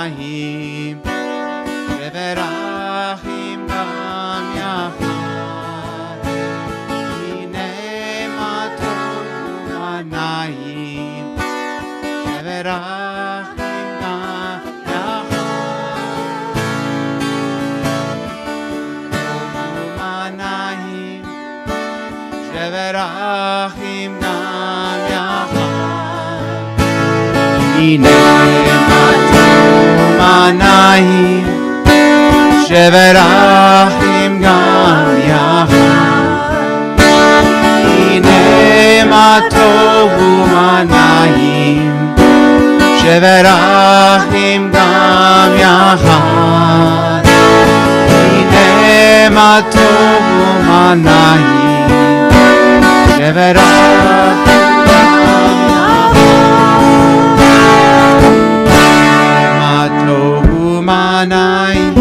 Manahim Sheverachim Gam Yachad Hine Matom Manahim Sheverachim Gam Yachad Manahim Sheverachim Gam Yachad Hine Manahim Sheverachim Gam Yachad Hine Matohu Manahim Sheverachim Gam Yachad Hine Matohu Manahim Sheverachim Manahim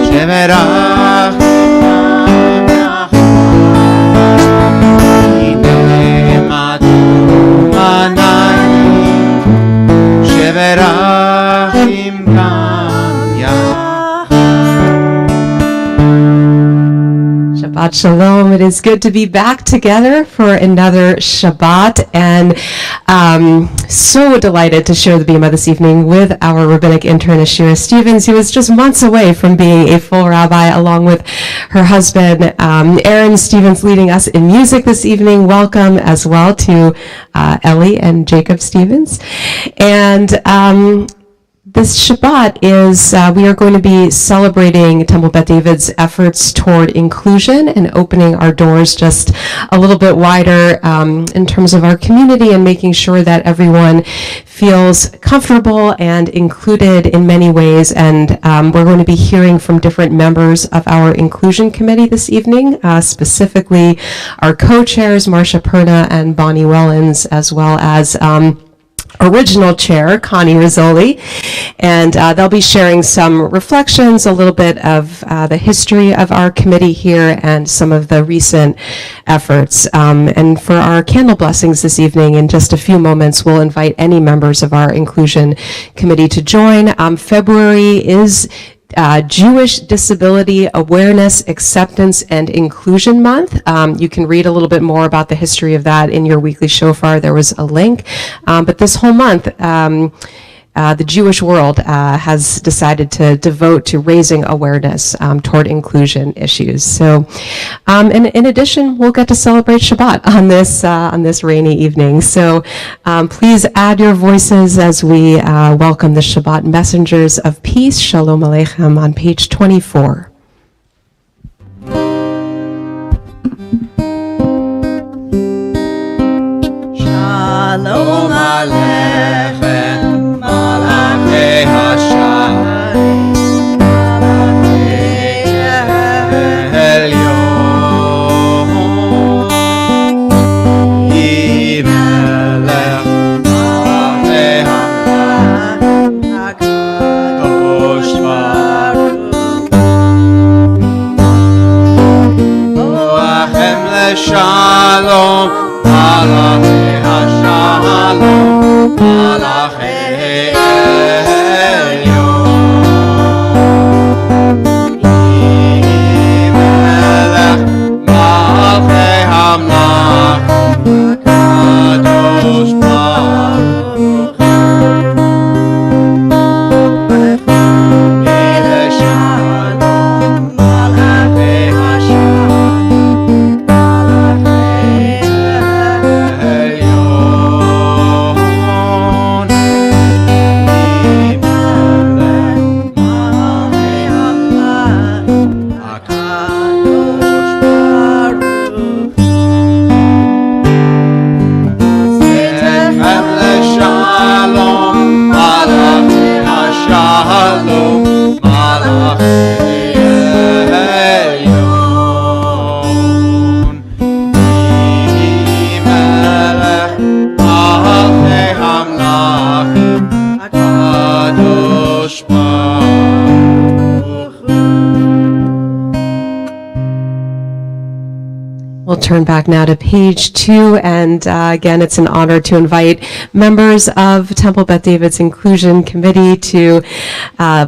Sheverachim Hine Matohu Manahim Sheverachim Gam Yachad. Shabbat Shalom. It is good to be back together for another Shabbat, and so delighted to share the Bima this evening with our rabbinic intern, Ashira Stevens, who is just months away from being a full rabbi, along with her husband, Aaron Stevens, leading us in music this evening. Welcome as well to Ellie and Jacob Stevens. And this Shabbat is, we are going to be celebrating Temple Beth David's efforts toward inclusion and opening our doors just a little bit wider in terms of our community and making sure that everyone feels comfortable and included in many ways. And we're going to be hearing from different members of our inclusion committee this evening, specifically our co-chairs, Marcia Perna and Bonnie Wellens, as well as original chair, Connie Rizzoli, and they'll be sharing some reflections, a little bit of the history of our committee here and some of the recent efforts. And for our candle blessings this evening, in just a few moments, we'll invite any members of our inclusion committee to join. February is Jewish Disability Awareness, Acceptance, and Inclusion Month. You can read a little bit more about the history of that in your weekly shofar. There was a link. But this whole month, the Jewish world has decided to devote to raising awareness toward inclusion issues. So, and in addition, we'll get to celebrate Shabbat on this rainy evening. So, please add your voices as we welcome the Shabbat messengers of peace. Shalom Aleichem on page 24. Shalom Aleichem Malachei Hashamayim Malachei Elyon Yimelech Malachei HaKadosh Baruch Boachem leShalom Malachei Hashalom Malachei Elyon Yimelech Malachei Hamlach HaKadosh Baruch Shalom Malachei Hashalom Malachei turn back now to page 2, and again, it's an honor to invite members of Temple Beth David's Inclusion Committee to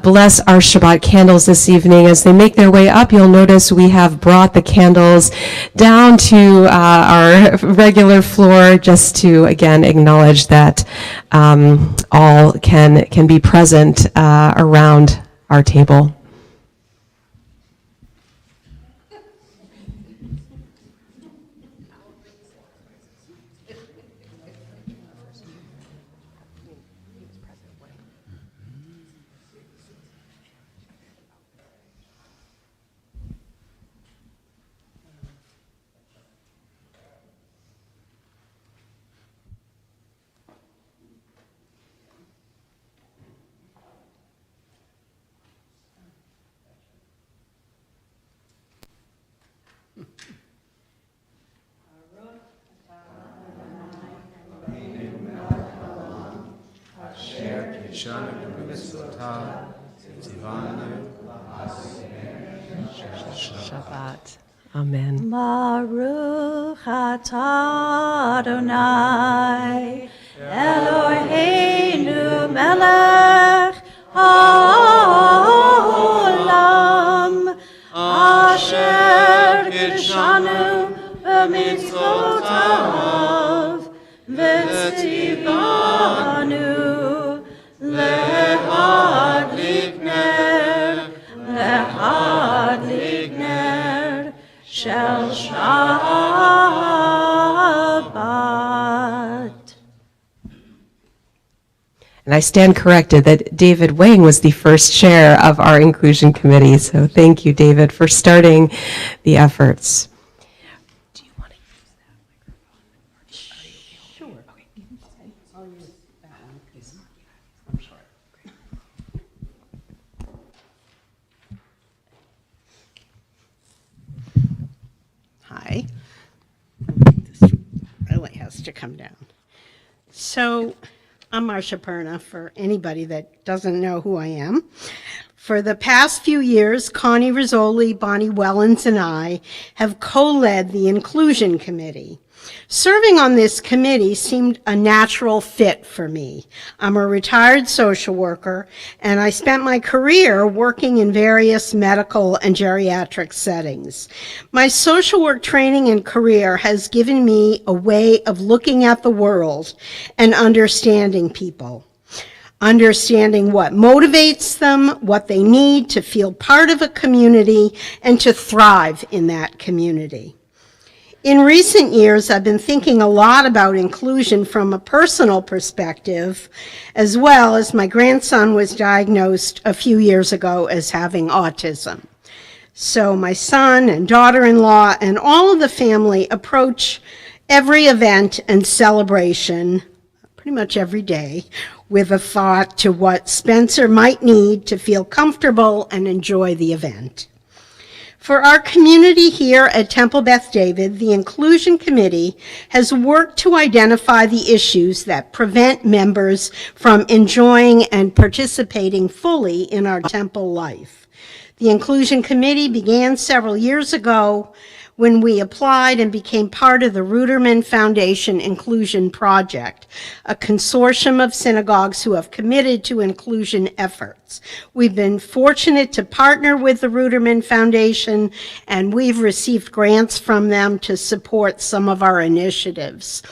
bless our Shabbat candles this evening. As they make their way up, you'll notice we have brought the candles down to our regular floor just to, again, acknowledge that all can be present around our table. Shabbat. Amen. Baruch atah Adonai Eloheinu melech haolam asher kidshanu b'mitzvotav v'tzivanu lehadlik ner shel Shabbat. And I stand corrected that David Wang was the first chair of our inclusion committee. So thank you, David, for starting the efforts. Do you want to use that microphone? Sure. Okay. I'll use that one, please. I'm sorry. Hi. This really has to come down. So I'm Marcia Perna, for anybody that doesn't know who I am. For the past few years, Connie Rizzoli, Bonnie Wellens, and I have co-led the Inclusion Committee. Serving on this committee seemed a natural fit for me. I'm a retired social worker, and I spent my career working in various medical and geriatric settings. My social work training and career has given me a way of looking at the world and understanding people. Understanding what motivates them, what they need to feel part of a community, and to thrive in that community. In recent years, I've been thinking a lot about inclusion from a personal perspective, as well as my grandson was diagnosed a few years ago as having autism. So my son and daughter-in-law and all of the family approach every event and celebration, pretty much every day, with a thought to what Spencer might need to feel comfortable and enjoy the event. For our community here at Temple Beth David, the Inclusion Committee has worked to identify the issues that prevent members from enjoying and participating fully in our temple life. The Inclusion Committee began several years ago when we applied and became part of the Ruderman Foundation Inclusion Project, a consortium of synagogues who have committed to inclusion efforts. We've been fortunate to partner with the Ruderman Foundation, and we've received grants from them to support some of our initiatives.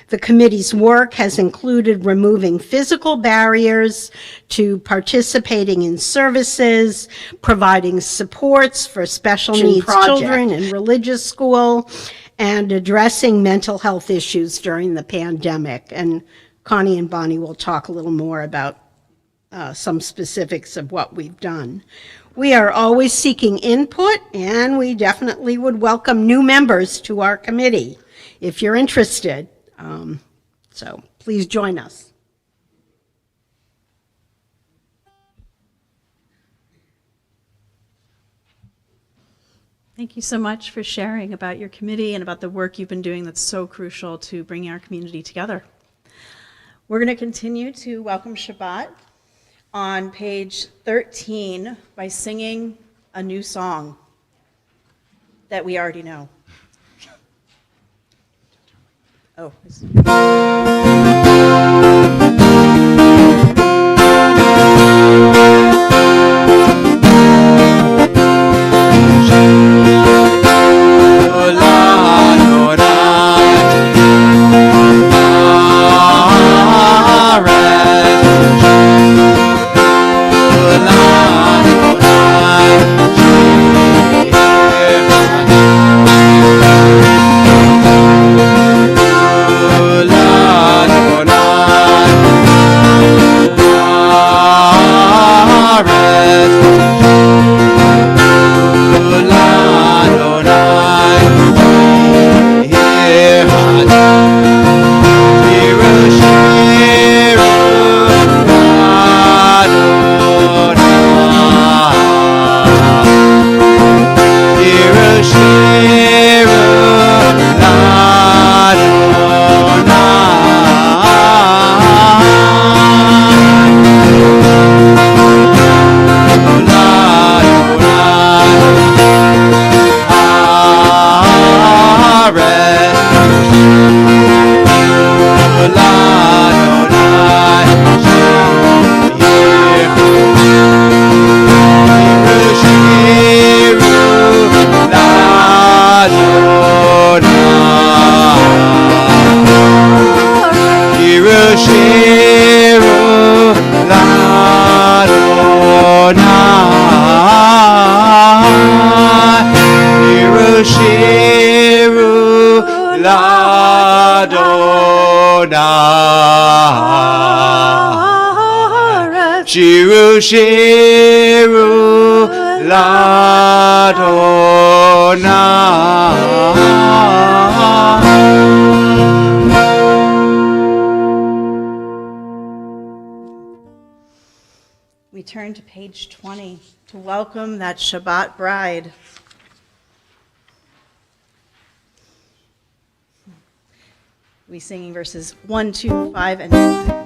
The committee's work has included removing physical barriers to participating in services, providing supports for special needs children in religious school, and addressing mental health issues during the pandemic. And Connie and Bonnie will talk a little more about some specifics of what we've done. We are always seeking input, and we definitely would welcome new members to our committee if you're interested. So please join us. Thank you so much for sharing about your committee and about the work you've been doing that's so crucial to bringing our community together. We're going to continue to welcome Shabbat on page 13 by singing a new song that we already know. Oh. Shiru Shiru We turn to page 20 to welcome that Shabbat bride. We singing verses 1, 2, 5, and 5.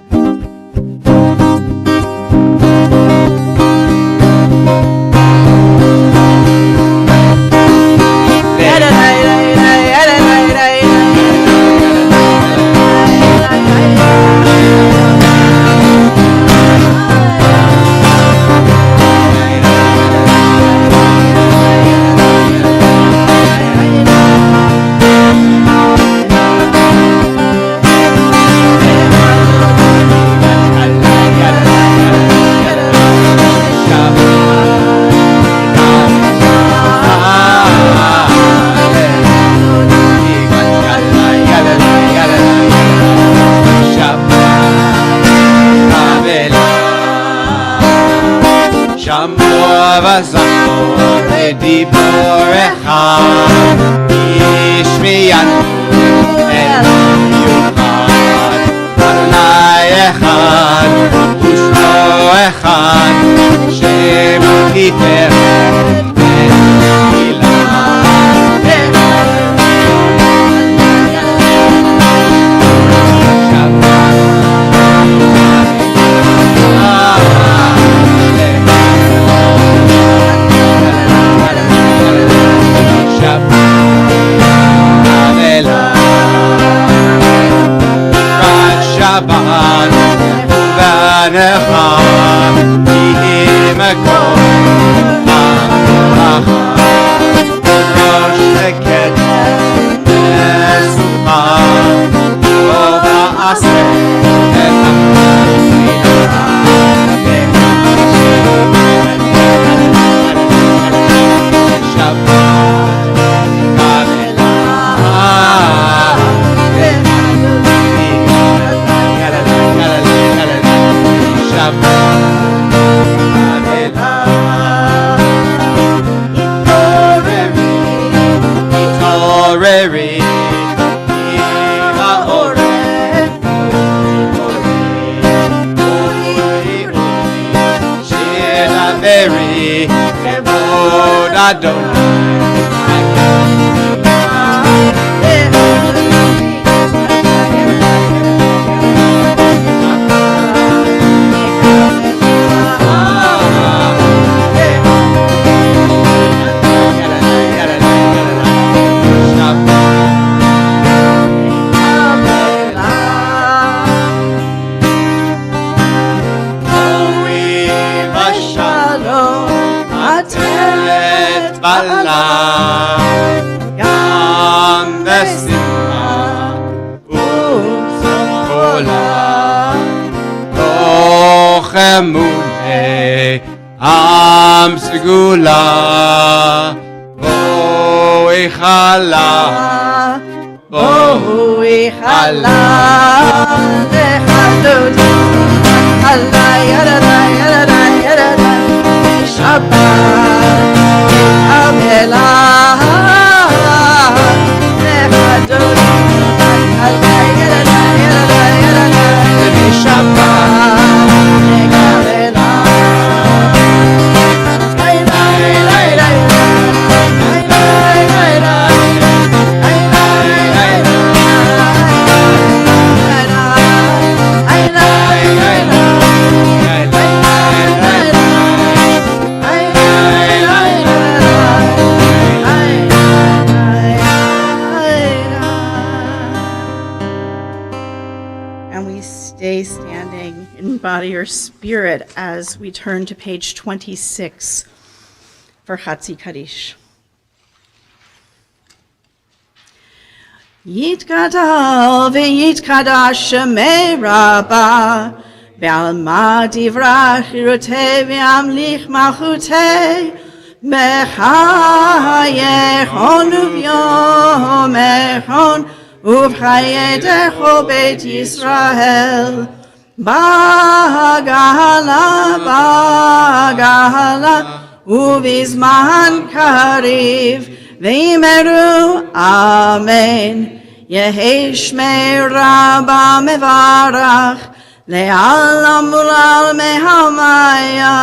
בלם, גם בשמחה ובסולה, תוך אמוני עם סגולה, בואי חלה, בואי חלה, לחדות, חלה ירדה, ירדה, ירדה, שבת, אבלה, לחדות, חלה ירדה, ירדה, ירדה, שבת, לקבלה. And we stay standing in body or spirit as we turn to page 26 for Chatzi Kaddish. Yitgadal v'yitkadash shemei Rabbah B'alma divrach chirutei v'amlich malchutei B'chayechon u'vyomechon Uvchayedecho Beit Yisrael Ba'gahala, Ba'gahala Uvizman Kariv V'imeru Amen Yehi Shmei Rabbah Mevarach Le'alam ulal mehamaya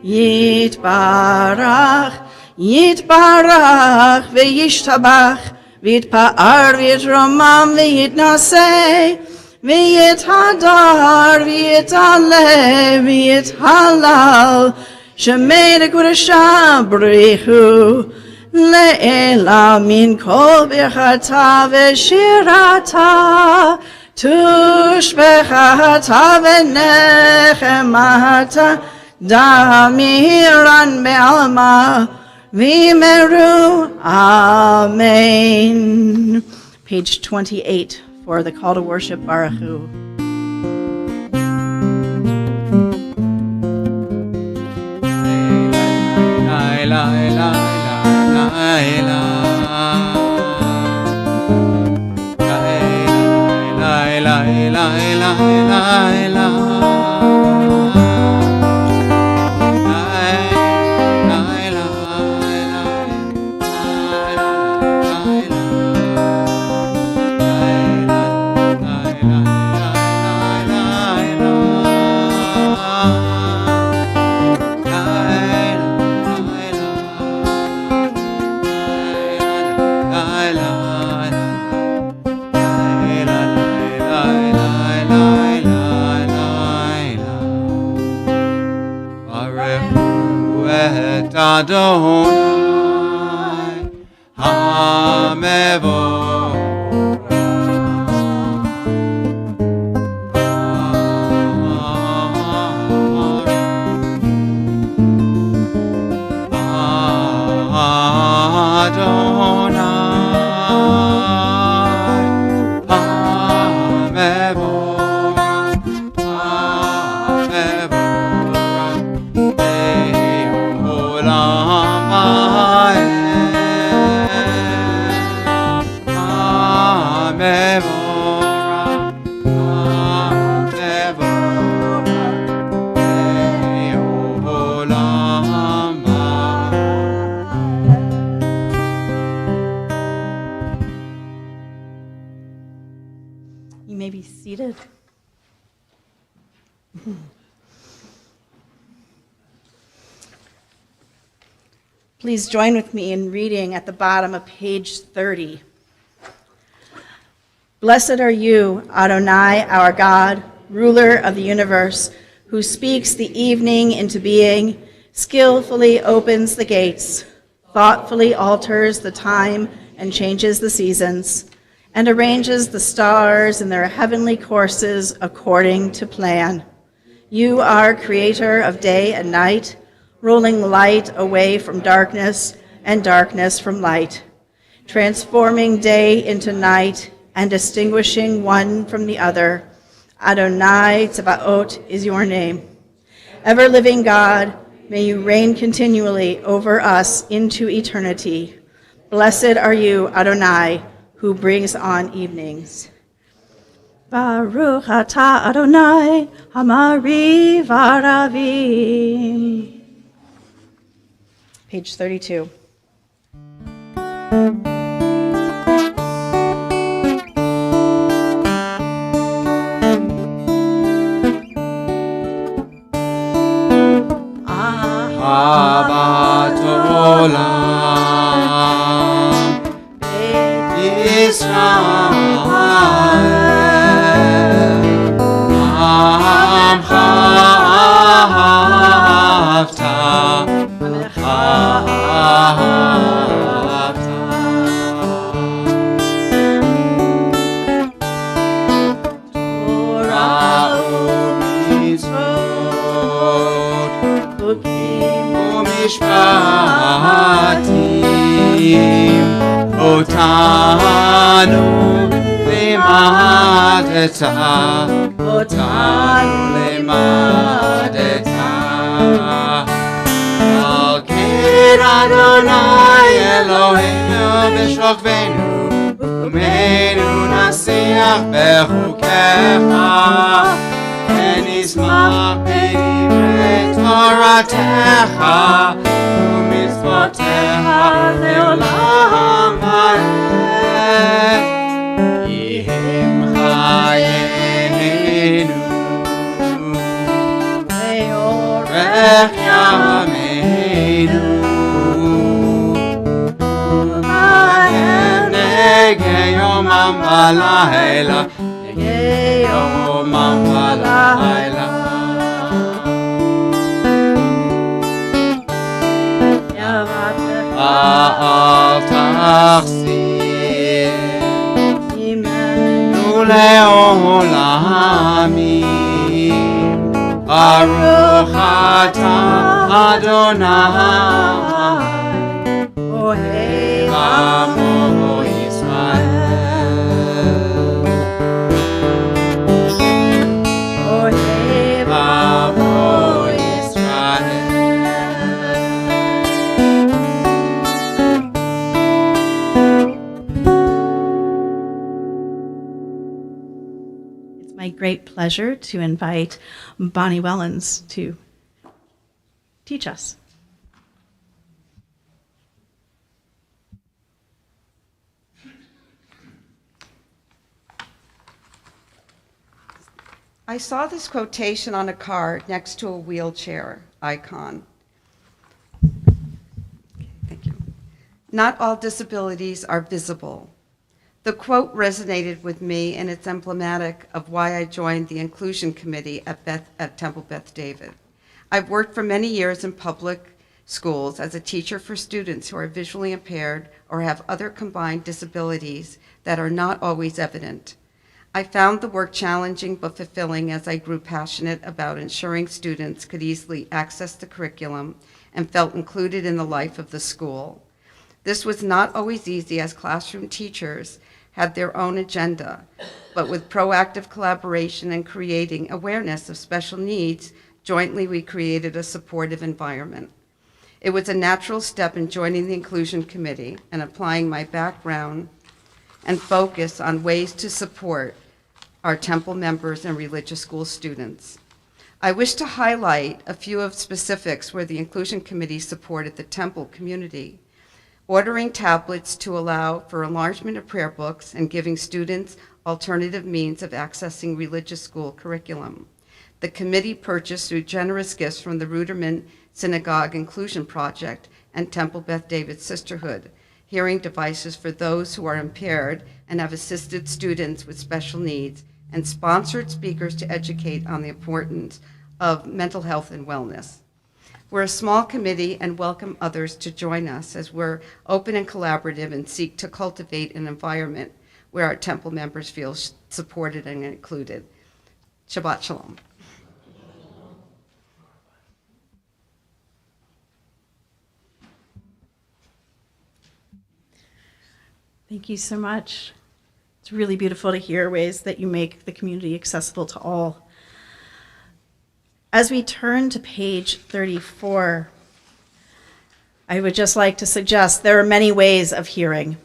Yitbarach Yitbarach V'yishtabach V'yitpa'ar v'yitromam v'yitnaseh v'yithadar v'yitale v'yithalal shemei l'kudasha brichu le'ela min kol birchata v'shirata tushbechata v'nechemata damiran be'alma V'imeru, Amen. Page 28 for the call to worship, Baruch Hu. Adonai Hamevor You may be seated. Please join with me in reading at the bottom of page 30. Blessed are you, Adonai, our God, ruler of the universe, who speaks the evening into being, skillfully opens the gates, thoughtfully alters the time and changes the seasons, and arranges the stars in their heavenly courses according to plan. You are creator of day and night, rolling light away from darkness and darkness from light, transforming day into night and distinguishing one from the other. Adonai Tzebaot is your name. Ever-living God, may you reign continually over us into eternity. Blessed are you, Adonai, who brings on evenings. Baruch atah Adonai, Hamari Varavim. Page 32. Shabbat Olam Yisrael Amcha Torah u'mitzvot u'mishpatim otanu limadeta Al ken Adonai Eloheinu b'shokvenu u'meinu nasiach bechukecha ונשמח בדברי תורתך ומצוותיך לעולם ועד. יהיהם חיינו ואורך ימינו נגה יומם ולילה יומם ולילה אל תחסיר ממנו לעולמים ברוך אתה אדוני אוהב עמו ישראל אוהב עמו ישראל My great pleasure to invite Bonnie Wellens to teach us. I saw this quotation on a card next to a wheelchair icon. Thank you. Not all disabilities are visible. The quote resonated with me, and it's emblematic of why I joined the Inclusion Committee at Temple Beth David. I've worked for many years in public schools as a teacher for students who are visually impaired or have other combined disabilities that are not always evident. I found the work challenging but fulfilling as I grew passionate about ensuring students could easily access the curriculum and felt included in the life of the school. This was not always easy as classroom teachers had their own agenda, but with proactive collaboration and creating awareness of special needs, jointly we created a supportive environment. It was a natural step in joining the Inclusion Committee and applying my background and focus on ways to support our Temple members and religious school students. I wish to highlight a few of specifics where the Inclusion Committee supported the Temple community. Ordering tablets to allow for enlargement of prayer books and giving students alternative means of accessing religious school curriculum. The committee purchased through generous gifts from the Ruderman Synagogue Inclusion Project and Temple Beth David Sisterhood, hearing devices for those who are impaired and have assisted students with special needs, and sponsored speakers to educate on the importance of mental health and wellness. We're a small committee and welcome others to join us as we're open and collaborative and seek to cultivate an environment where our Temple members feel supported and included. Shabbat Shalom. Thank you so much. It's really beautiful to hear ways that you make the community accessible to all. As we turn to page 34, I would just like to suggest there are many ways of hearing.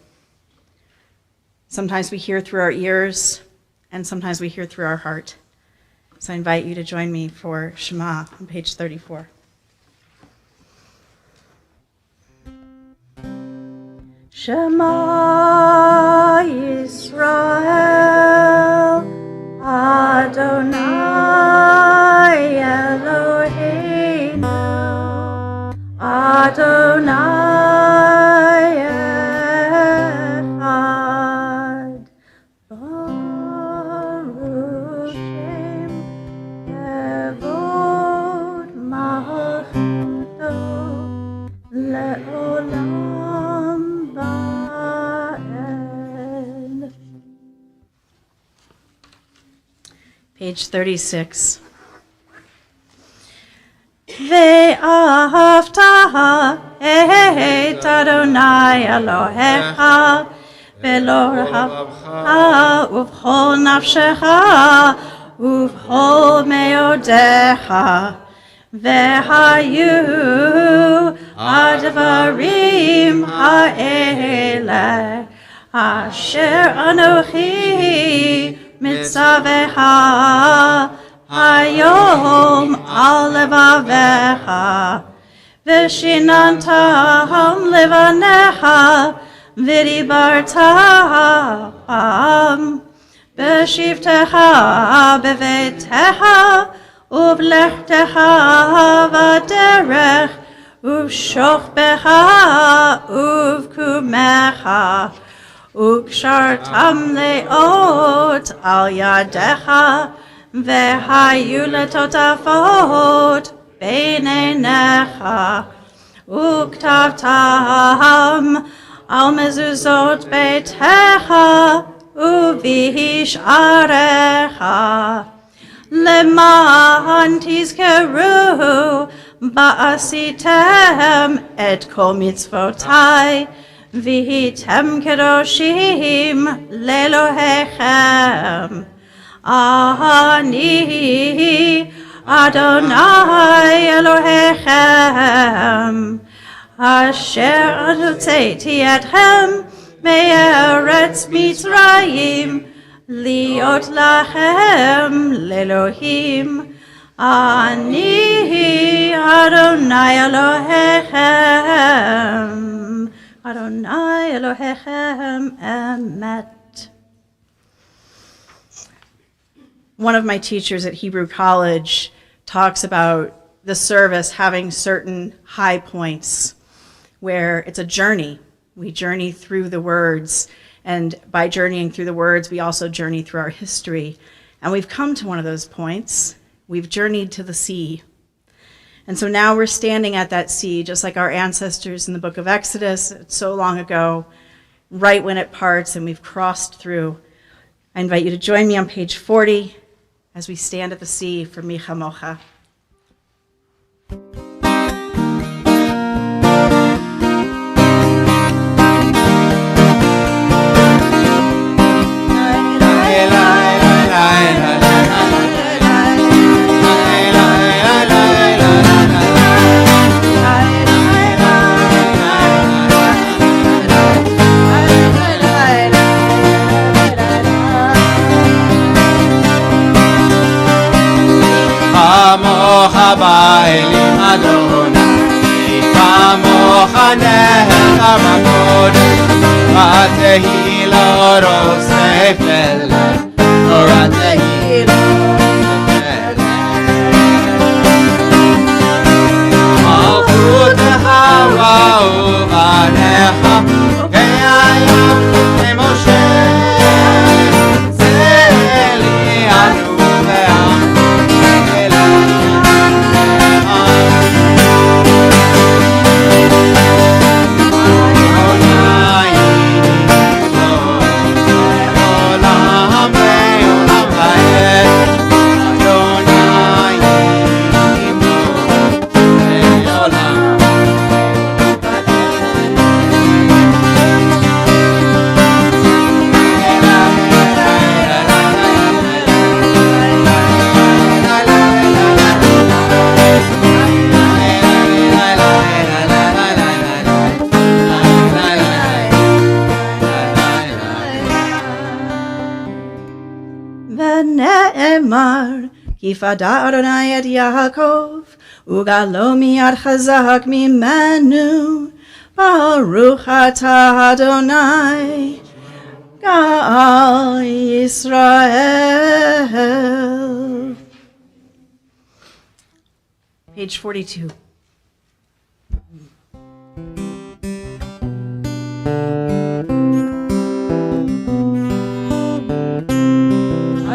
Sometimes we hear through our ears, and sometimes we hear through our heart. So I invite you to join me for Shema on page 34. Shema Yisrael, Adonai Eloheinu, Adonai Echad, Baruch Shem Kevod Malchuto Le'olam Va'ed. Page 36. Ve'ahavta et Adonai Elohecha ve'lo rahavta uv'chol nafshecha uv'chol meodecha ve'hayu advarim ha'ele asher anochi mitzavecha hayom al levavecha v'shinantam levanecha v'dibartam b'shivtecha b'vetecha uv'lechtecha v'derech uv'shochbecha uv'kumecha וקשרתם לאות על ידיך, והיו לטוטפות בין עיניך, וכתבתם על מזוזות ביתך ובשעריך, למען תזכרו ועשיתם את כל מצוותיי, והייתם קדושים לאלוהיכם. אני אדוני אלוהיכם, אשר הוצאתי אתכם מארץ מצרים, להיות לכם לאלוהים. אני אדוני אלוהיכם. Adonai Elohechem emet. One of my teachers at Hebrew College talks about the service having certain high points where it's a journey. We journey through the words, and by journeying through the words, we also journey through our history. And we've come to one of those points. We've journeyed to the sea. And so now we're standing at that sea, just like our ancestors in the book of Exodus, so long ago, right when it parts and we've crossed through. I invite you to join me on page 40 as we stand at the sea for Mi Chamocha. Baelim Adonai, Kamocha Necha Bakodesh, Vatehi Lorosef Eleh, Oratehi Lorosef Eleh. Malchutecha va'uvanecha, Ke'ayam Ke'moshe, Ze'eli Anu ve'am. Ifada Adonai et Yaakov, ugalo miyad chazak mimenu, Baruch atah Adonai, Gal Yisrael. Page 42.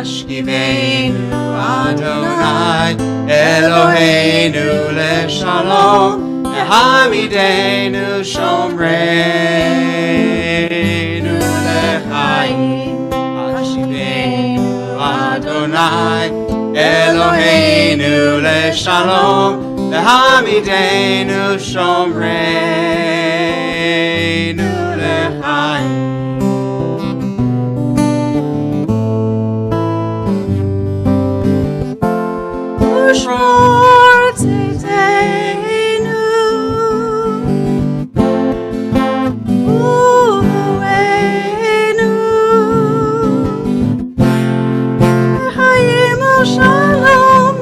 Ashkivenu Adonai, Eloheinu leshalom, Hamidenu shomreinu lechaim. Ashkivenu Adonai, Eloheinu leshalom, Hamidenu shomreinu lechaim. Shor tzitzeinu, uveinu, Hayim shalom,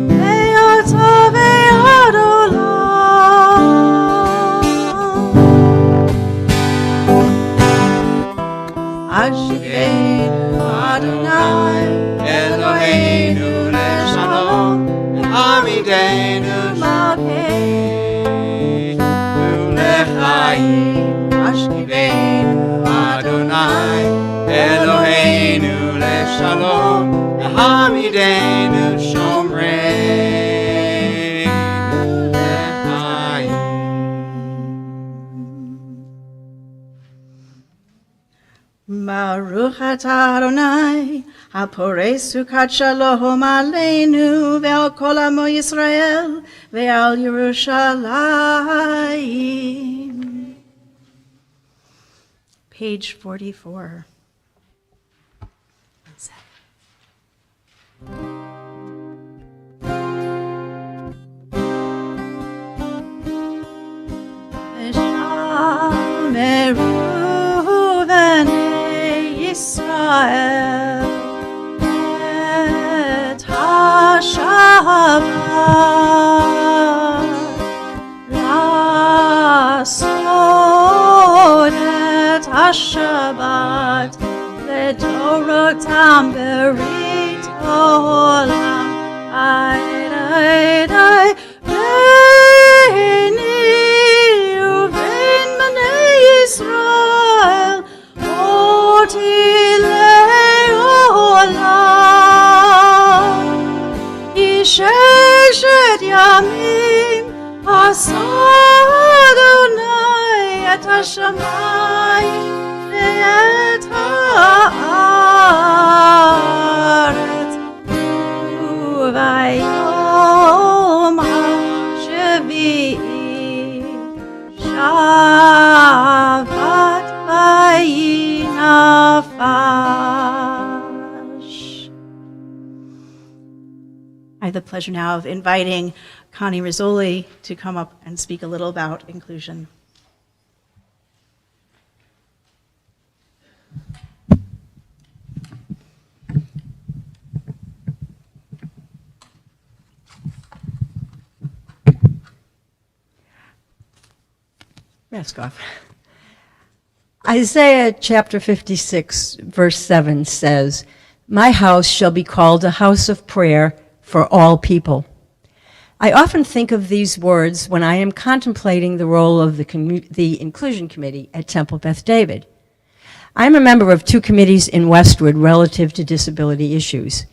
ve'ata ve'ad olam. Ashkivenu Adonai, Eloheinu leshalom, Hamidenu lechaim. Ashkivenu Adonai, Eloheinu leshalom, Hamidenu shomreinu lechaim. Baruch atah Adonai, Haporei sukat shalom aleinu, ve'al kol amo Yisrael, ve'al Yerushalayim. Page 44. One sec. Shameru b'nei Yisrael, et ha-Shabbat, la'asot et ha-Shabbat, le'dorotam berit olam, ai, beini uvein b'nei Yisrael, oti le'olam. Yisheshet yamim asa Adonai et hashamayim ve'et ha'aretz, uvayom ha'shvi'i Shabbat vayinafash. I have the pleasure now of inviting Connie Rizzoli to come up and speak a little about inclusion. Mask off. Isaiah chapter 56, verse 7 says, "My house shall be called a house of prayer for all people." I often think of these words when I am contemplating the role of the Inclusion Committee at Temple Beth David. I'm a member of 2 committees in Westwood relative to disability issues.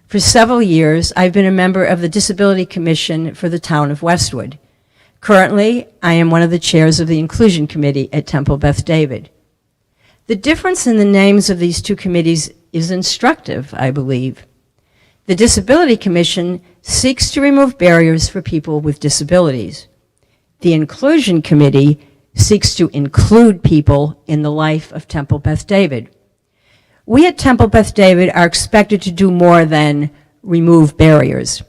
For several years, I've been a member of the Disability Commission for the town of Westwood. Currently, I am one of the chairs of the Inclusion Committee at Temple Beth David. The difference in the names of these 2 committees is instructive, I believe. The Disability Commission seeks to remove barriers for people with disabilities. The Inclusion Committee seeks to include people in the life of Temple Beth David. We at Temple Beth David are expected to do more than remove barriers.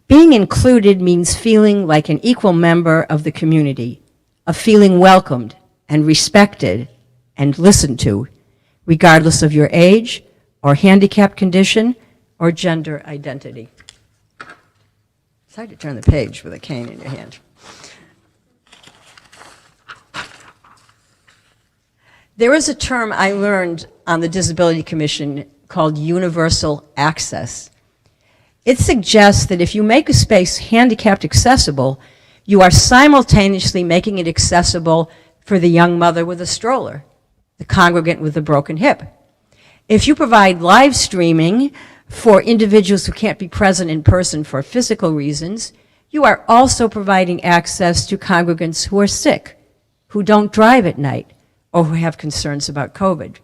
Being included means feeling like an equal member of the community, of feeling welcomed and respected and listened to, regardless of your age or handicap condition or gender identity. It's hard to turn the page with a cane in your hand. There is a term I learned on the Disability Commission called universal access. It suggests that if you make a space handicapped accessible, you are simultaneously making it accessible for the young mother with a stroller, the congregant with a broken hip. If you provide live streaming for individuals who can't be present in person for physical reasons, you are also providing access to congregants who are sick, who don't drive at night, or who have concerns about COVID.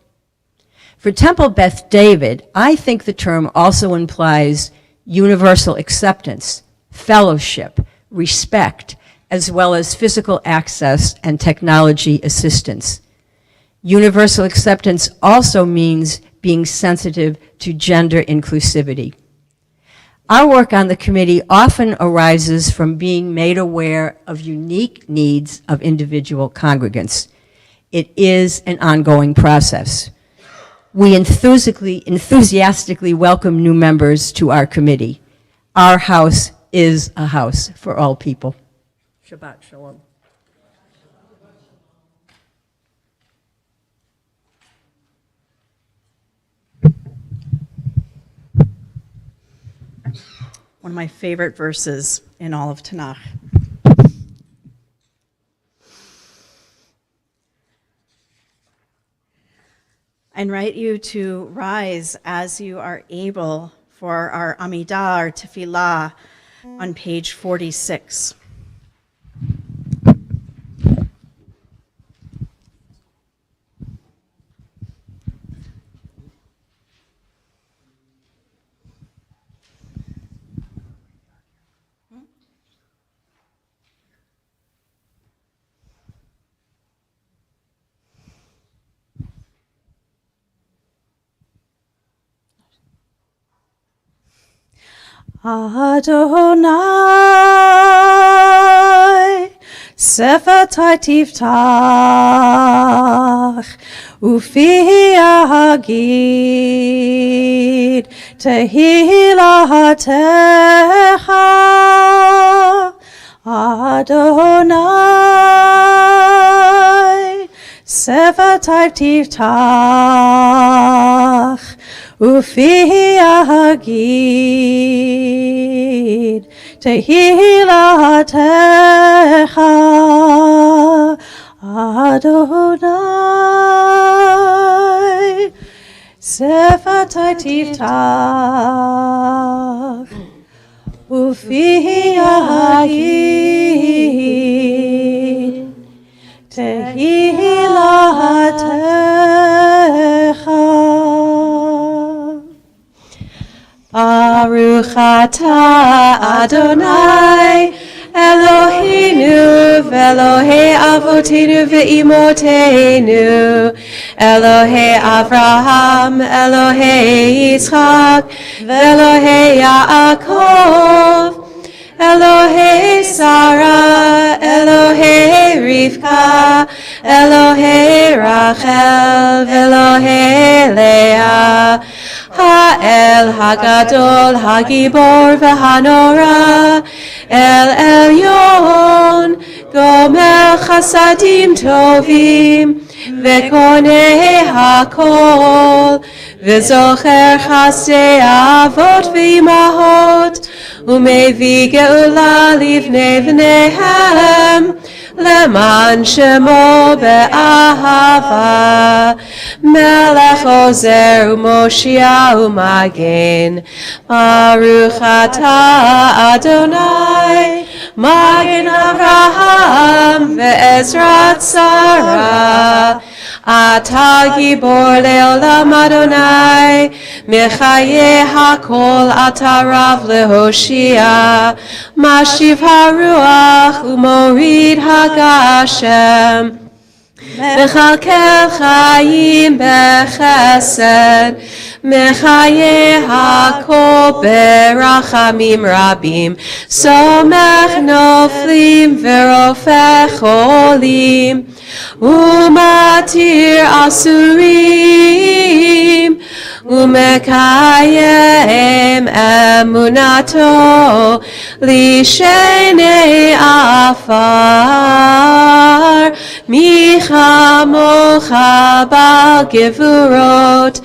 For Temple Beth David, I think the term also implies universal acceptance, fellowship, respect, as well as physical access and technology assistance. Universal acceptance also means being sensitive to gender inclusivity. Our work on the committee often arises from being made aware of unique needs of individual congregants. It is an ongoing process. We enthusiastically welcome new members to our committee. Our house is a house for all people. Shabbat Shalom. One of my favorite verses in all of Tanakh. I invite you to rise as you are able for our Amidah, our Tefillah, on page 46. Adonai, Sefatai Tiftach, Ufi Hagid, Tehilatecha, Adonai, Sefatai Tiftach, Ufi Hagid, Tehilatecha, Adonai, Sefatai Tiftach, Ufi Hagid, Tehilatecha. Baruch atah Adonai, Eloheinu v'Elohei avotenu ve'imotenu, Elohei Avraham, Elohei Yitzchak, v'Elohei Yaakov, Elohei Sarah, Elohei Rivka, Elohei Rachel, v'Elohei Leah, Ha'el Hagadol, Hagibor v'Hanora, El Elyon, Gomer Chasadim Tovim, Ve'konei Hakol, V'zocher Chasdei Avot v'Imahot, Umevi Geula Livnei V'neihem, Leman Shemo Be'ahava, Melech Ozer U'Moshia U'Magen, Baruch atah Adonai, Magen Avraham ve'Ezrat Sarah, Atah Gibor Le'olam Adonai, Mechaye HaKol Atah Rav Lehoshia, Mashiv HaRuach U'Morid HaGashem, Mechalkel Chayim Bechesed, Mechaye HaKol Berachamim Rabim, Somech Noflim V'Rofeh Cholim, Umatir Asurim, ומקיים אמונתו לשני עפר. מי כמוך בגבורות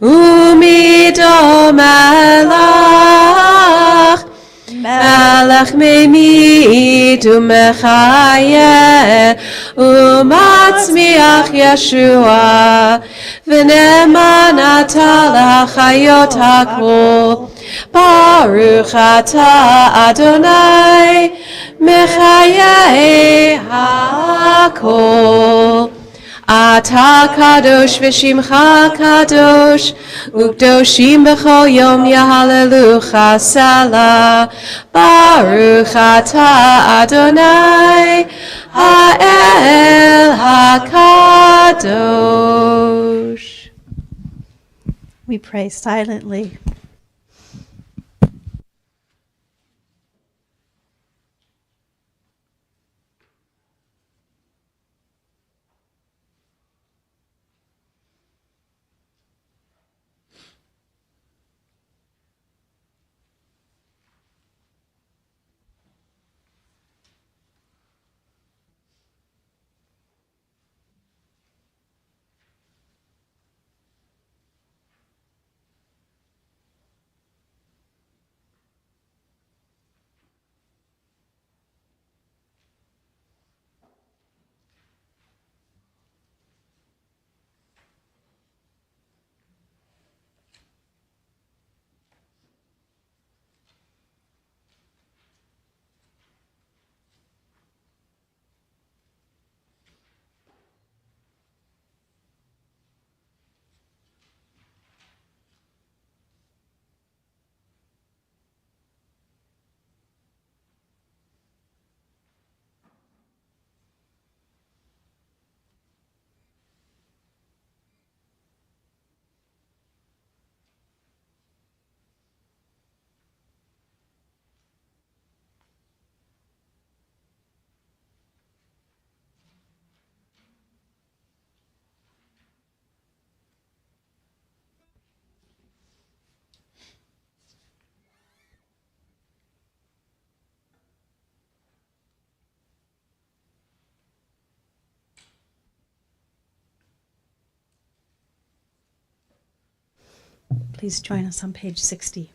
ומידו מלך. מלך ממית ומחיה ומצמיח ישועה, ונאמן אתה להחיות הכל. ברוך אתה אדוני מחיי הכל. אתה קדוש ושמך קדוש, וקדושים בכל יום יהללוך סלה. ברוך אתה אדוני האל הקדוש. We pray silently. Please join us on page 60.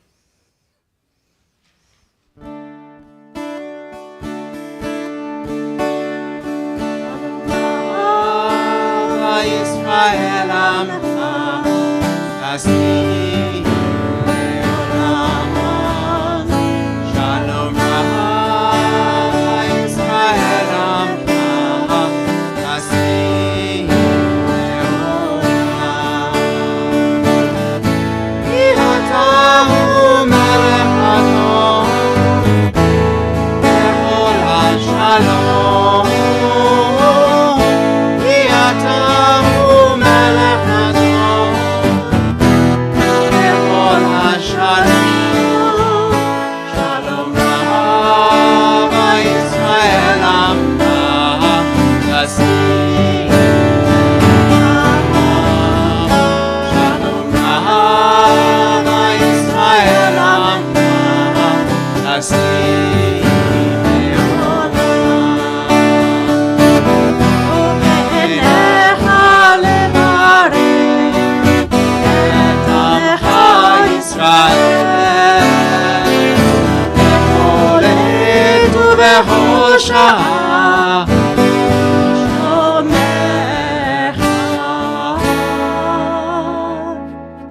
ישראל עמך, תשכיל לעולם. שלום רב ישראל עמך, תשכיל לעולם. כי אתה הוא מלך הטוב, בכל השלום. כי אתה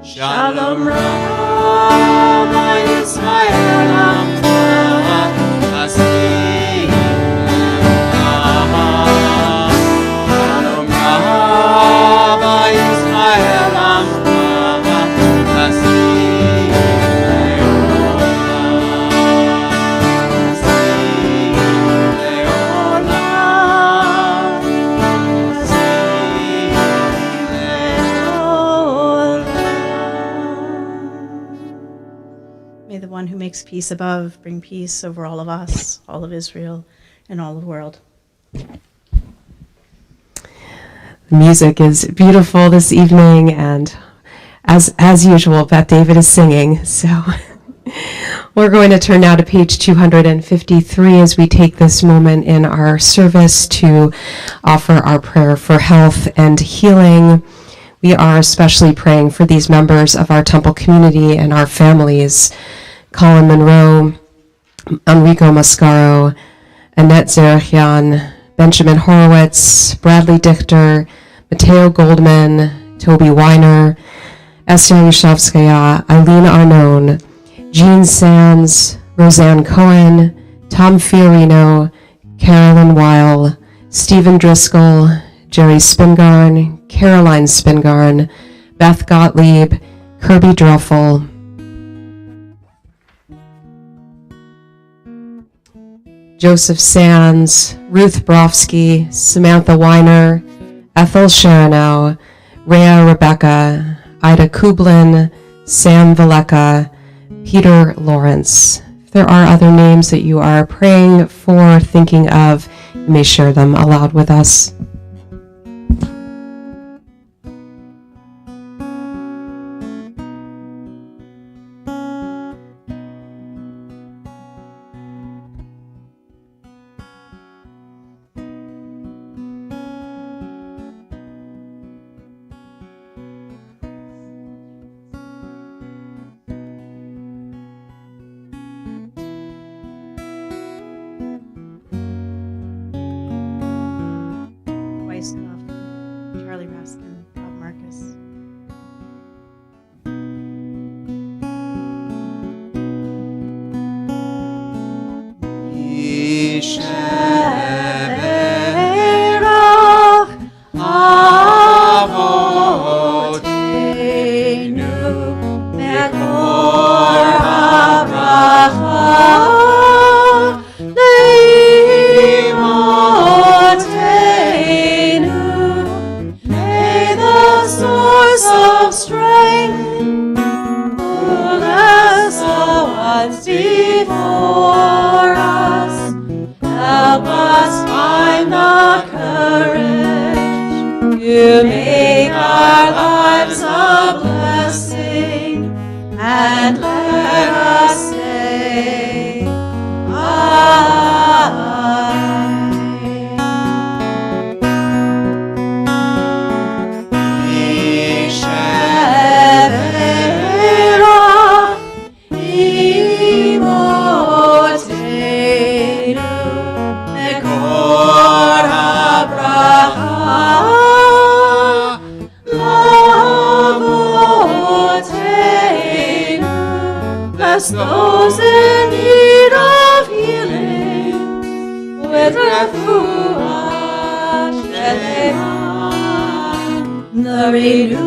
Shalom Rabbi Israel Amcha, Tasbih Le'olam. Shalom Rabbi Israel Amcha, Tasbih Le'olam. Tasbih Le'olam. Tasbih May the one who makes peace above bring peace over all of us, all of Israel, and all the world. The music is beautiful this evening, and As usual, Beth David is singing, so we're going to turn now to page 253 as we take this moment in our service to offer our prayer for health and healing. We are especially praying for these members of our temple community and our families: Colin Monroe, Enrico Mascaro, Annette Zerachian, Benjamin Horowitz, Bradley Dichter, Matteo Goldman, Toby Weiner, Esther Yashovskaya, Eileen Arnone, Jean Sands, Roseanne Cohen, Tom Fiorino, Carolyn Weil, Stephen Driscoll, Jerry Spingarn, Caroline Spingarn, Beth Gottlieb, Kirby Druffel, Joseph Sands, Ruth Brofsky, Samantha Weiner, Ethel Sharanow, Rhea Rebecca, Ida Kublin, Sam Valeka, Peter Lawrence. If there are other names that you are praying for, thinking of, you may share them aloud with us. Charlie Raskin, Bob Marcus. To make our lives a blessing, and let us say, bless those in need of healing with refuah shelema, the renewal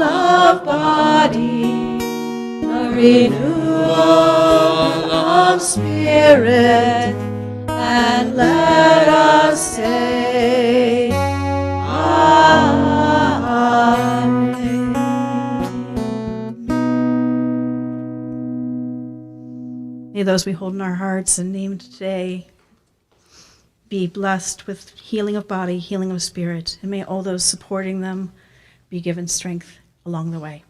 of body, the renewal of spirit, and let us say, May those we hold in our hearts and named today be blessed with healing of body, healing of spirit, and may all those supporting them be given strength along the way.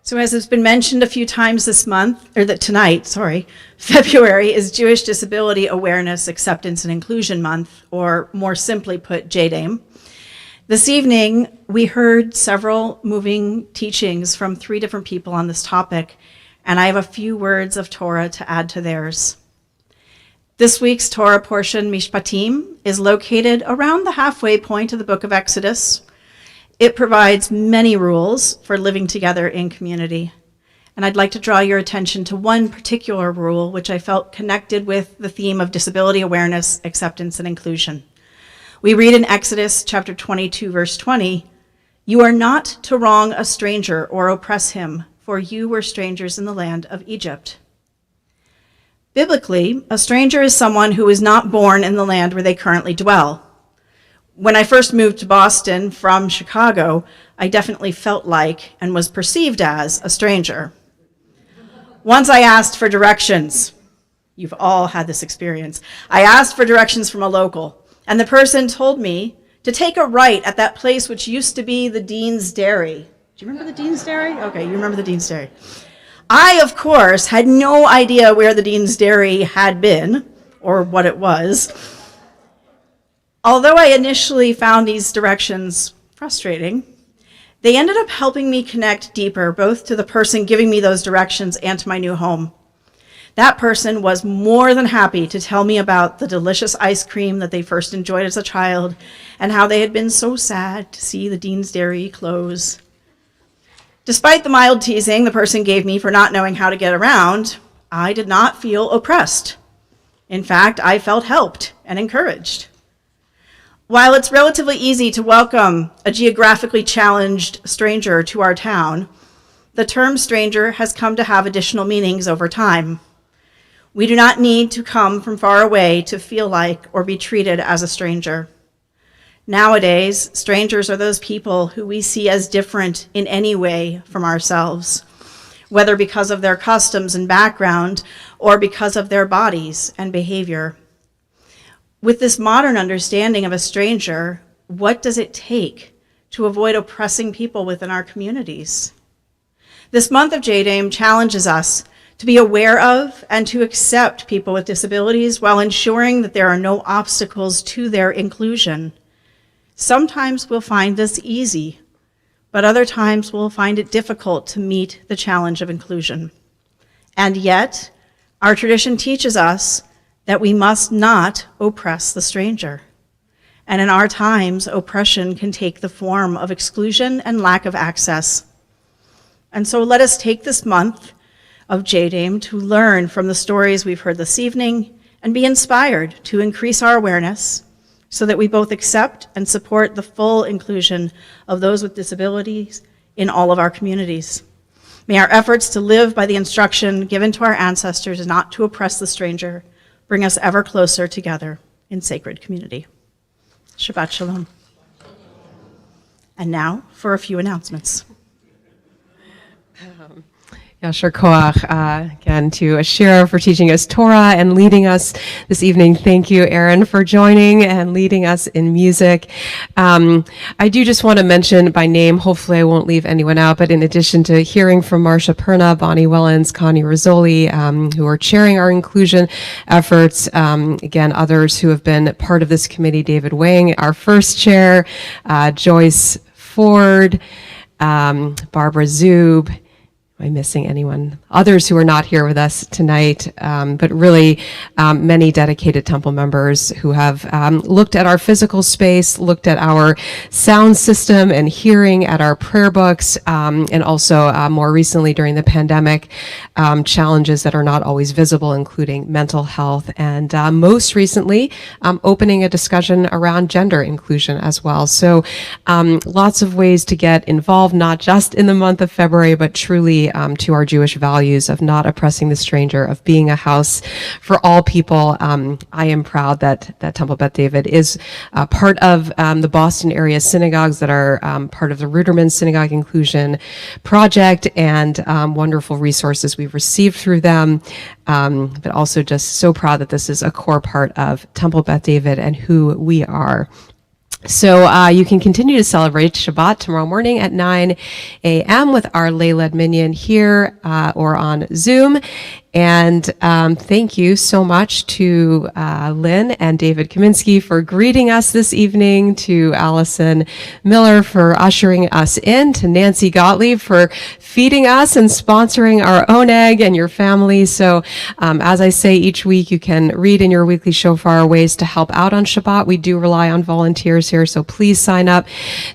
So as has been mentioned a few times this month, or tonight, February is Jewish Disability Awareness, Acceptance, and Inclusion Month, or more simply put, JDAME. This evening, we heard several moving teachings from 3 different people on this topic, and I have a few words of Torah to add to theirs. This week's Torah portion, Mishpatim, is located around the halfway point of the book of Exodus. It provides many rules for living together in community. And I'd like to draw your attention to one particular rule, which I felt connected with the theme of disability awareness, acceptance, and inclusion. We read in Exodus chapter 22, verse 20, "You are not to wrong a stranger or oppress him, for you were strangers in the land of Egypt." Biblically, a stranger is someone who is not born in the land where they currently dwell. When I first moved to Boston from Chicago, I definitely felt like and was perceived as a stranger. Once I asked for directions. You've all had this experience. I asked for directions from a local, and the person told me to take a right at that place which used to be the Dean's Dairy. Do you remember the Dean's Dairy? Okay, you remember the Dean's Dairy. I, of course, had no idea where the Dean's Dairy had been or what it was. Although I initially found these directions frustrating, they ended up helping me connect deeper, both to the person giving me those directions and to my new home. That person was more than happy to tell me about the delicious ice cream that they first enjoyed as a child and how they had been so sad to see the Dean's Dairy close. Despite the mild teasing the person gave me for not knowing how to get around, I did not feel oppressed. In fact, I felt helped and encouraged. While it's relatively easy to welcome a geographically challenged stranger to our town, the term stranger has come to have additional meanings over time. We do not need to come from far away to feel like or be treated as a stranger. Nowadays, strangers are those people who we see as different in any way from ourselves, whether because of their customs and background or because of their bodies and behavior. With this modern understanding of a stranger, what does it take to avoid oppressing people within our communities? This month of JDAME challenges us to be aware of and to accept people with disabilities while ensuring that there are no obstacles to their inclusion. Sometimes we'll find this easy, but other times we'll find it difficult to meet the challenge of inclusion. And yet, our tradition teaches us that we must not oppress the stranger. And in our times, oppression can take the form of exclusion and lack of access. And so let us take this month of JDAME to learn from the stories we've heard this evening and be inspired to increase our awareness so that we both accept and support the full inclusion of those with disabilities in all of our communities. May our efforts to live by the instruction given to our ancestors not to oppress the stranger bring us ever closer together in sacred community. Shabbat Shalom. And now for a few announcements. Yasher Koach, again, to Ashira for teaching us Torah and leading us this evening. Thank you, Aaron, for joining and leading us in music. I do just want to mention by name, hopefully I won't leave anyone out, but in addition to hearing from Marcia Perna, Bonnie Wellens, Connie Rizzoli, who are chairing our inclusion efforts, again, others who have been part of this committee, David Wang, our first chair, Joyce Ford, Barbara Zub. Am I missing anyone? Others who are not here with us tonight, but really many dedicated Temple members who have looked at our physical space, looked at our sound system and hearing, at our prayer books, and also more recently during the pandemic, challenges that are not always visible, including mental health, and most recently, opening a discussion around gender inclusion as well. So lots of ways to get involved, not just in the month of February, but truly to our Jewish values of not oppressing the stranger, of being a house for all people. I am proud that Temple Beth David is part of the Boston area synagogues that are part of the Ruderman Synagogue Inclusion Project, and wonderful resources we've received through them, but also just so proud that this is a core part of Temple Beth David and who we are. So you can continue to celebrate Shabbat tomorrow morning at 9 a.m. with our lay-led minyan here or on Zoom. And thank you so much to Lynn and David Kaminsky for greeting us this evening, to Allison Miller for ushering us in, to Nancy Gottlieb for feeding us and sponsoring our own egg and your family. So as I say each week, you can read in your weekly shofar ways to help out on Shabbat. We do rely on volunteers here, so please sign up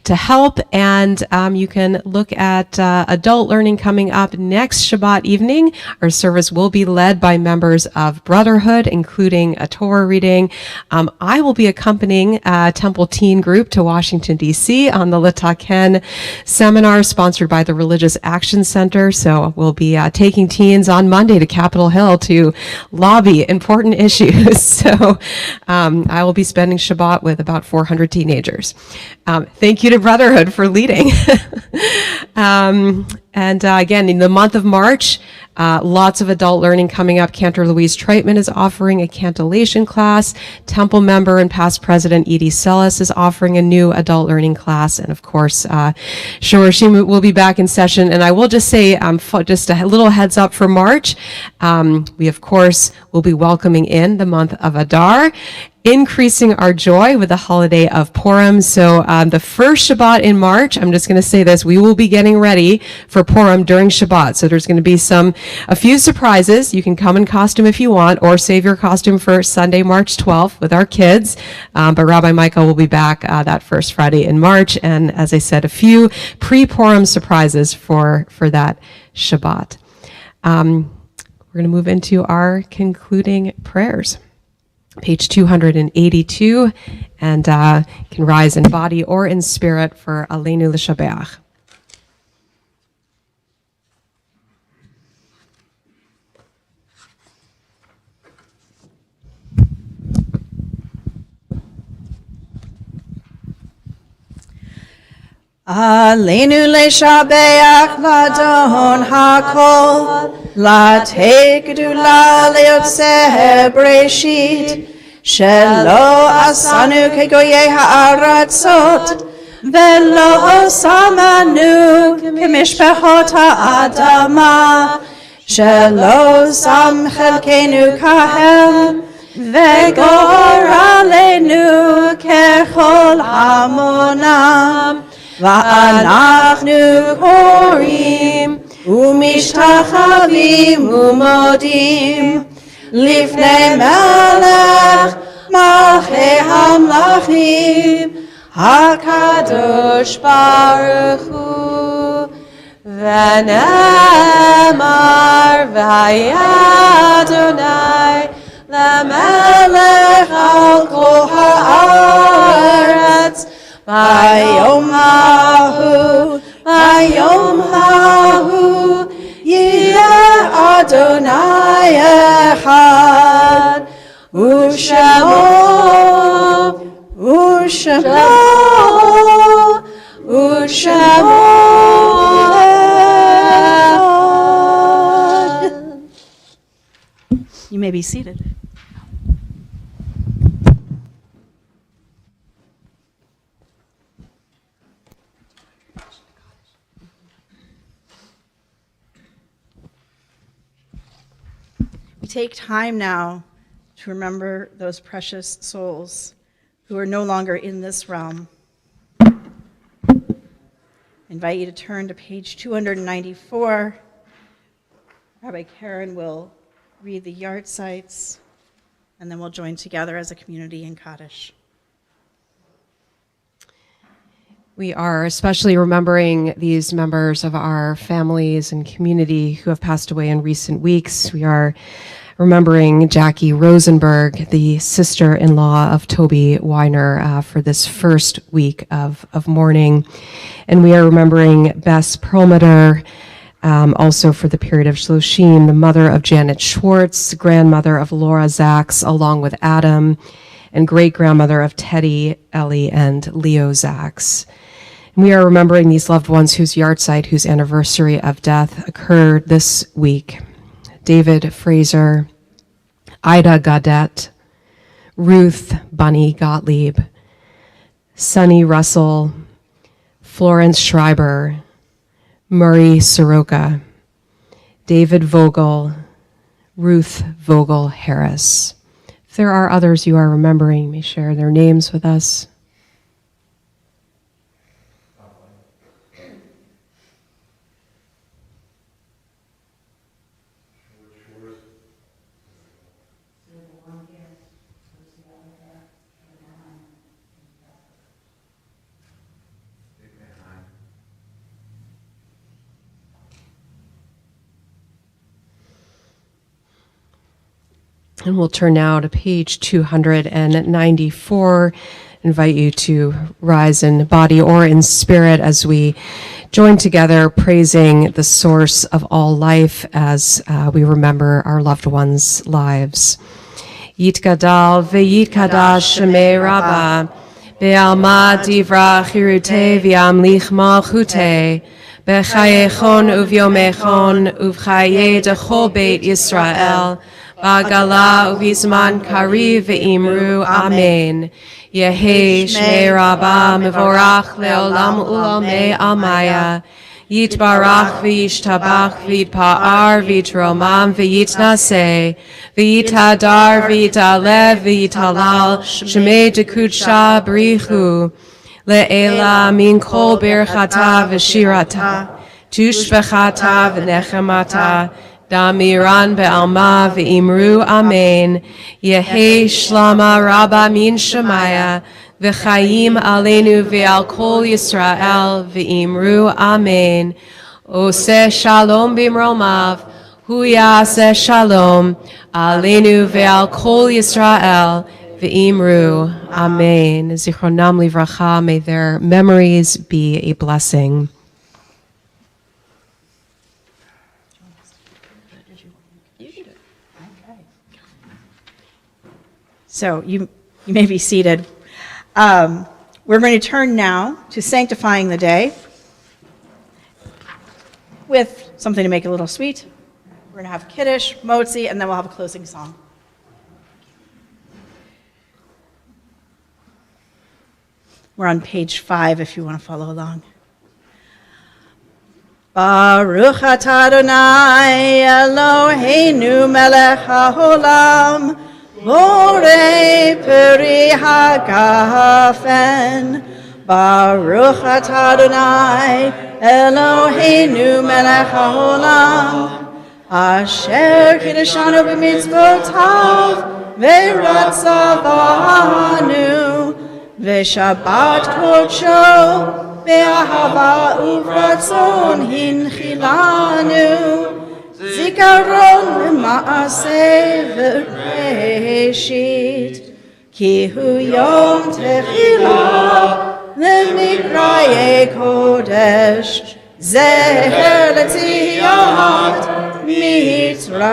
to help. And you can look at adult learning coming up next Shabbat evening. Our service will be led by members of Brotherhood, including a Torah reading. I will be accompanying a Temple Teen Group to Washington, D.C. on the Litaken seminar sponsored by the Religious Action Center. So we'll be taking teens on Monday to Capitol Hill to lobby important issues. So I will be spending Shabbat with about 400 teenagers. Thank you to Brotherhood for leading. And again, in the month of March, lots of adult learning coming up. Cantor Louise Treitman is offering a cantillation class. Temple member and past president Edie Sellis is offering a new adult learning class. And of course, Shorashim will be back in session. And I will just say, just a little heads up for March. We, of course, will be welcoming in the month of Adar, increasing our joy with the holiday of Purim. So the first Shabbat in March, I'm just going to say this, we will be getting ready for Purim during Shabbat. So there's going to be a few surprises. You can come in costume if you want, or save your costume for Sunday, March 12th with our kids. But Rabbi Michael will be back that first Friday in March. And as I said, a few pre-Purim surprises for that Shabbat. We're going to move into our concluding prayers. Page 282, and can rise in body or in spirit for Aleinu L'Shabeach. Aleinu L'Shabeach Ladon HaKol Latei Gedula Leyotzeh Bereshit Shelo Asanu Kegoyei Ha'aratzot Velo Samanu Kemishpechot Ha'adama Shelo Sam Chelkenu Kahem Vegor Aleinu Kechol Hamonam ואנחנו קוראים ומשתחווים ומודים לפני מלך מלכי המלכים הקדוש ברוך הוא ונאמר והיה אדוני למלך על כל הארץ ביום ההוא יהיה אדוני אחד ושמו אחד. You may be seated. We take time now to remember those precious souls who are no longer in this realm. I invite you to turn to page 294. Rabbi Karen will read the yard sites, and then we'll join together as a community in Kaddish. We are especially remembering these members of our families and community who have passed away in recent weeks. We are remembering Jackie Rosenberg, the sister-in-law of Toby Weiner, for this first week of mourning. And we are remembering Bess Perlmutter, also for the period of Shloshim, the mother of Janet Schwartz, grandmother of Laura Zaks, along with Adam, and great-grandmother of Teddy, Ellie, and Leo Zaks. We are remembering these loved ones whose yahrzeit, whose anniversary of death occurred this week. David Fraser, Ida Gaudette, Ruth Bunny Gottlieb, Sonny Russell, Florence Schreiber, Murray Soroka, David Vogel, Ruth Vogel Harris. If there are others you are remembering, you may share their names with us. And we'll turn now to page 294. Invite you to rise in body or in spirit as we join together praising the source of all life as we remember our loved ones' lives. Yitgadal ve'yitkadash shemei Rabbah, be'alma divra chirute v'amlich malchute, B'chayechon uvyomechon uvchaye dechol Beit Yisrael. Ba'gala uvizman kariv ve'imru Amen. Yehi Shmei Rabbah Mevorach Leolam Ulamei Amaya. Yitbarach v'yishtabach v'yitpa'ar v'yitromam v'yitnaseh v'yitadar v'yitalev v'yitalal shemei dekudsha b'richu le'ela min kol birchata v'shirata tushbechata v'nechemata damiran be'alma v'imru amen yehi shlama rabba min shemaya V'chaim aleinu ve'al kol Yisrael v'imru amen. Oseh shalom b'mromav, hu yaseh shalom aleinu ve'al kol Yisrael v'imru amen. Zichronam livracha, may their memories be a blessing. So you may be seated. We're going to turn now to sanctifying the day with something to make it a little sweet. We're going to have Kiddush, Motzi, and then we'll have a closing song. We're on page 5 if you want to follow along. Baruch atah Adonai Eloheinu melech haolam Borei peri hagafen, Baruch atah Adonai Eloheinu melech haolam, Asher kiddushanu b'mitzvotav v'ratzavanu, v'shabbat kodsho be'ahava uvratzon hinchilanu. Zikaron ma'aseh v'reshit, ki hu yom techila l'mikraye kodesh, zeher l'tziyat mitzrayim,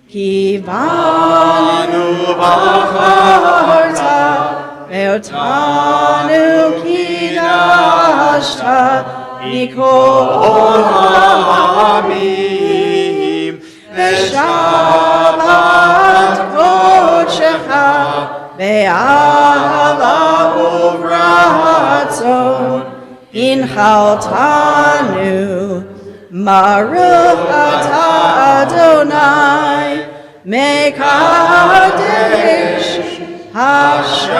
ki banu b'charta ve'otanu kidashta Mikol ha'amim v'shabbat kodshecha be'ahava uvratzon inchaltanu Baruch atah Adonai mekadesh ha'shabbat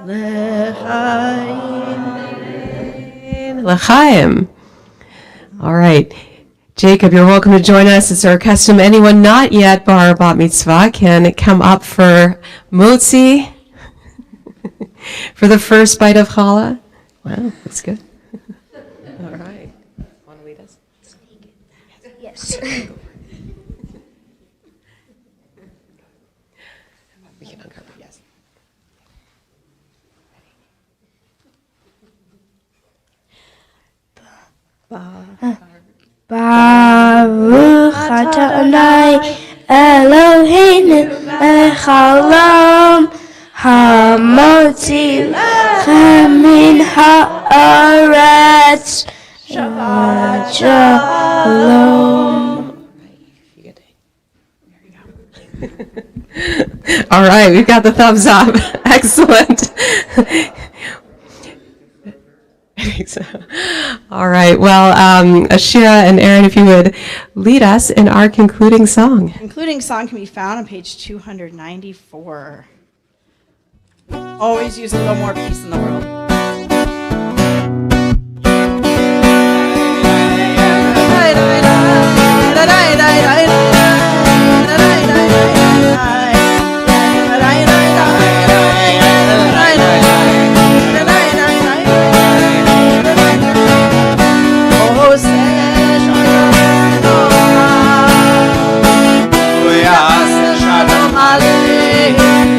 l'chaim. L'chaim. All right. Jacob, you're welcome to join us. It's our custom. Anyone not yet bar bat mitzvah can come up for motzi for the first bite of challah. Wow, that's good. All right. Want to lead us? Yes. We can uncover, yes. Baruch atah Adonai Eloheinu melech haolam hamotzi lechem min haaretz Shabbat shalom. All right, we've got the thumbs up. Excellent. I think so. All right. Well, Ashira and Aaron, if you would lead us in our concluding song. Concluding song can be found on page 294. Always use a little more peace in the world. Shalom Aleichem.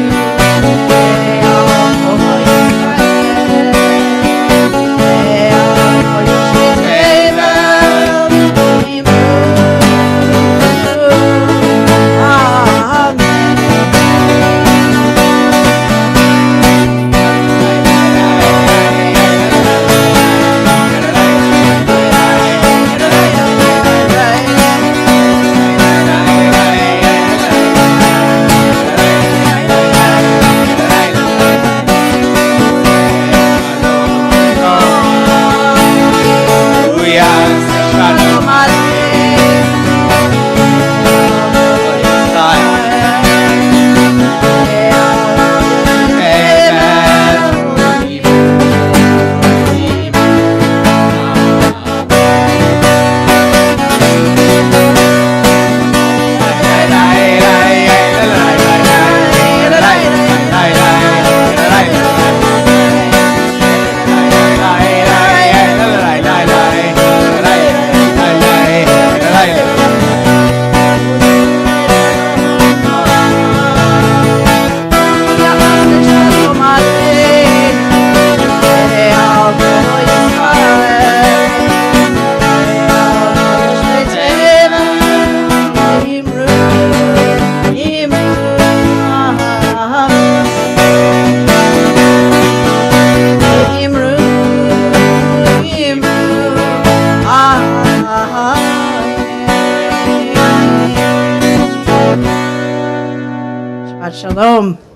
Shalom.